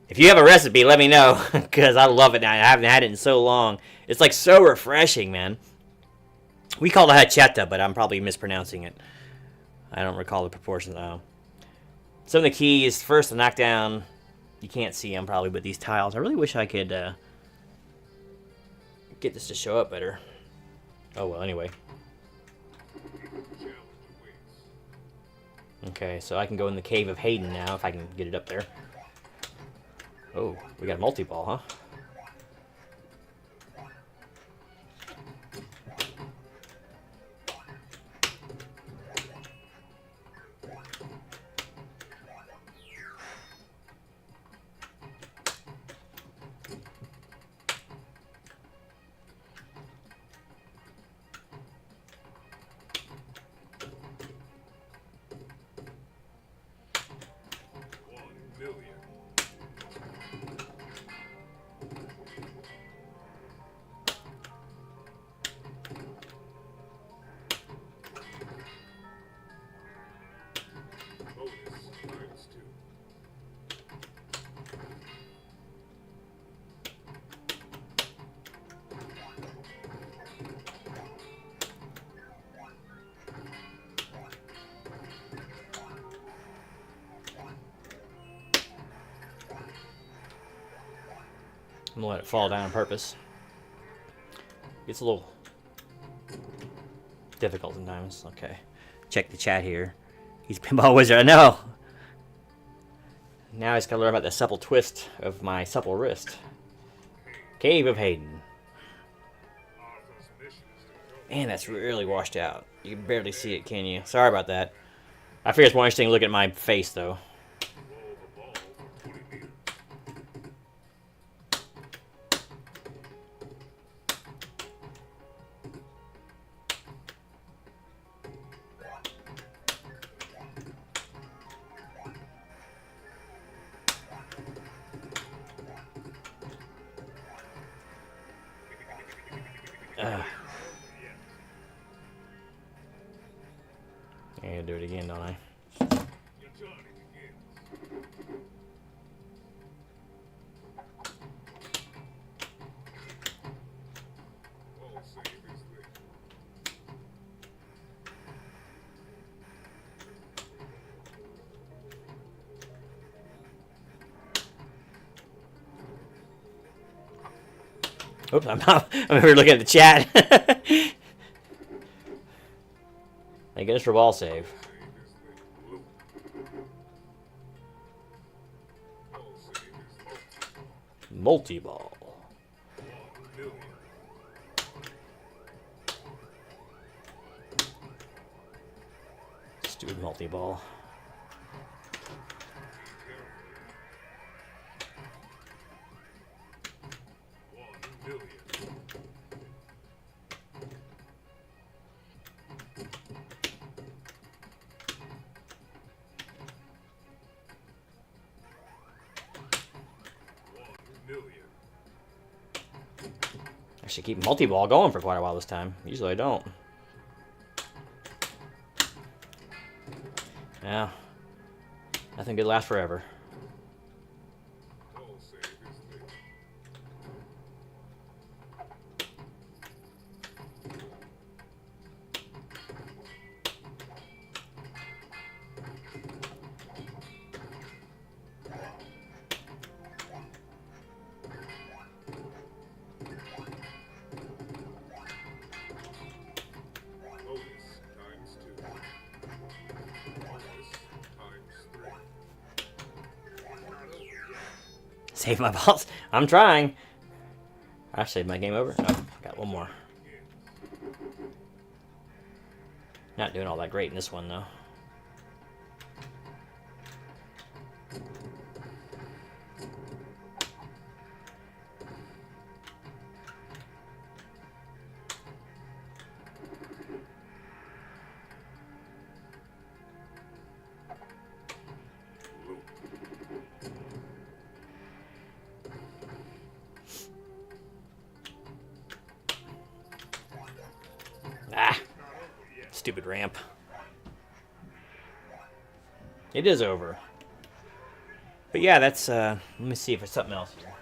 If you have a recipe, let me know, because I love it now. I haven't had it in so long. It's like so refreshing, man. We call it horchata, but I'm probably mispronouncing it. I don't recall the proportions. Some of the keys, first to knock down, you can't see them probably, but these tiles. I really wish I could get this to show up better. Oh well, anyway. Okay, so I can go in the Cave of Hayden now, if I can get it up there. Oh, we got a multi-ball, huh? gonna let it fall down on purpose. It's a little difficult sometimes. Okay. Check the chat here. He's Pinball Wizard. I know. Now I just gotta learn about the supple twist of my supple wrist. Cave of Hayden. Man, that's really washed out. You can barely see it, can you? Sorry about that. I figure it's more interesting to look at my face, though. I gotta do it again, don't I? Oops, I'm over looking at the chat. Thank goodness for ball save. Multi-ball. Stupid multi-ball. I should keep multi-ball going for quite a while this time. Usually I don't. Yeah. Nothing good lasts forever. Save my balls. I'm trying. I saved my game over. Oh, got one more. Not doing all that great in this one, though. Ah, stupid ramp. It is over. But yeah, that's, let me see if there's something else here.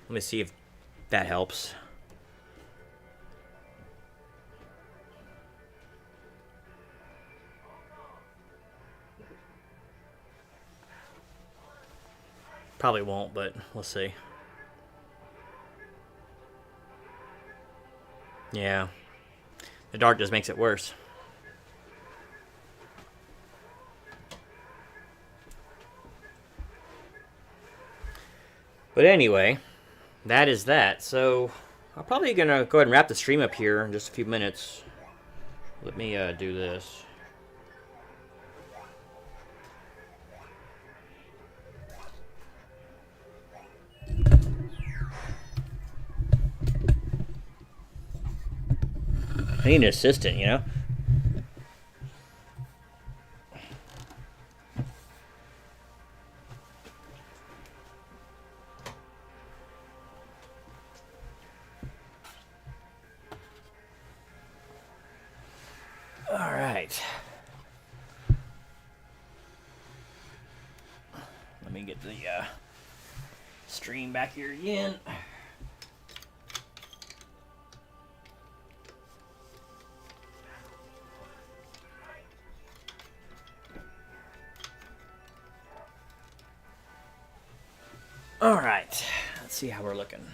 Let me see if that helps. Probably won't, but we'll see. Yeah. The dark just makes it worse. But anyway, that is that. So I'm probably going to go ahead and wrap the stream up here in just a few minutes. Let me do this. I need an assistant, you know? All right. Let me get the stream back here again. Let's see how we're looking.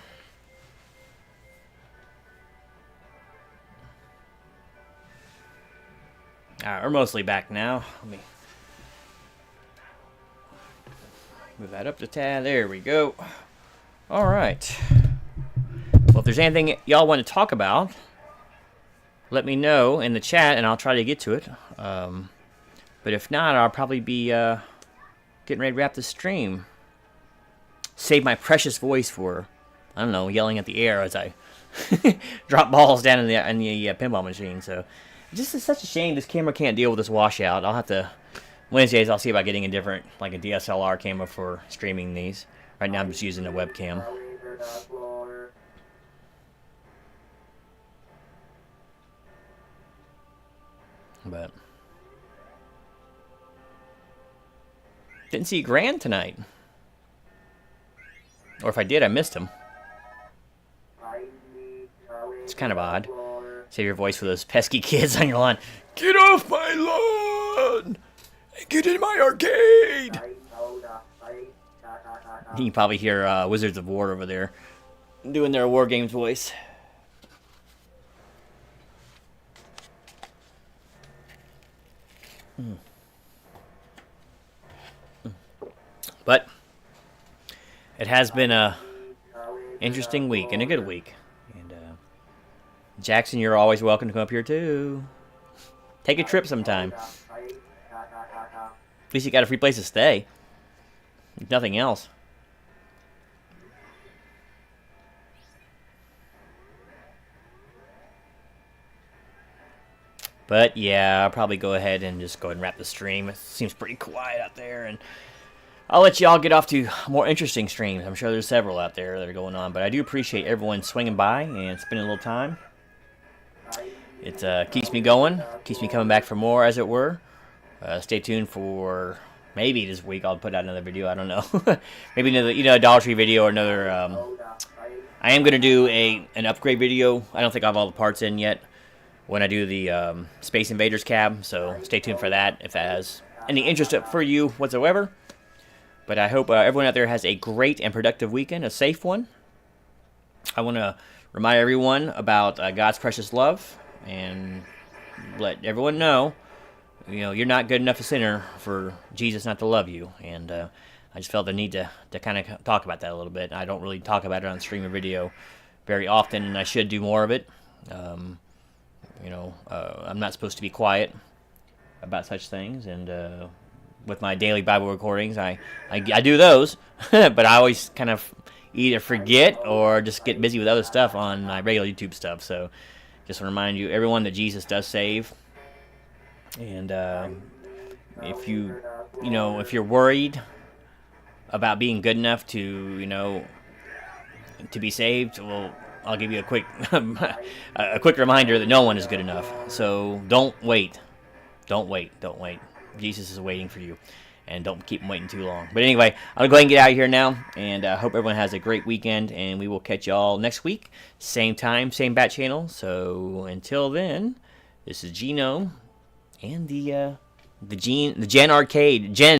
Alright, we're mostly back now. Let me move that up to tab. There we go. Alright. Well, if there's anything y'all want to talk about, let me know in the chat and I'll try to get to it. But if not, I'll probably be getting ready to wrap the stream. Save my precious voice for, I don't know, yelling at the air as I drop balls down in the pinball machine. So, just it's such a shame this camera can't deal with this washout. I'll have to, Wednesdays I'll see about getting a different, like a DSLR camera for streaming these. Right now I'm just using a webcam. But didn't see Grand tonight. Or if I did, I missed him. It's kind of odd. Save your voice for those pesky kids on your lawn. Get off my lawn! And get in my arcade! You can probably hear Wizards of War over there doing their War Games voice. But it has been a interesting week and a good week. And Jackson, you're always welcome to come up here too. Take a trip sometime. At least you got a free place to stay. If nothing else. But yeah, I'll probably go ahead and just go ahead and wrap the stream. It seems pretty quiet out there, and I'll let y'all get off to more interesting streams. I'm sure there's several out there that are going on, but I do appreciate everyone swinging by and spending a little time. It keeps me going, keeps me coming back for more, as it were. Stay tuned for maybe this week I'll put out another video. I don't know. Maybe another Dollar Tree video or another. I am gonna do an upgrade video. I don't think I have all the parts in yet when I do the Space Invaders cab. So stay tuned for that if that has any interest for you whatsoever. But I hope everyone out there has a great and productive weekend, a safe one. I want to remind everyone about God's precious love and let everyone know, you're not good enough a sinner for Jesus not to love you. And I just felt the need to kind of talk about that a little bit. I don't really talk about it on stream or video very often, and I should do more of it. I'm not supposed to be quiet about such things, and with my daily Bible recordings, I do those, but I always kind of either forget or just get busy with other stuff on my regular YouTube stuff. So just want to remind you, everyone, that Jesus does save. And if you're worried about being good enough to be saved, well, I'll give you a quick reminder that no one is good enough. So don't wait. Jesus is waiting for you, and don't keep him waiting too long. But anyway, I'm gonna go ahead and get out of here now, and I hope everyone has a great weekend, and we will catch y'all next week, same time, same bat channel. So until then, this is Gino and the Gen Arcade.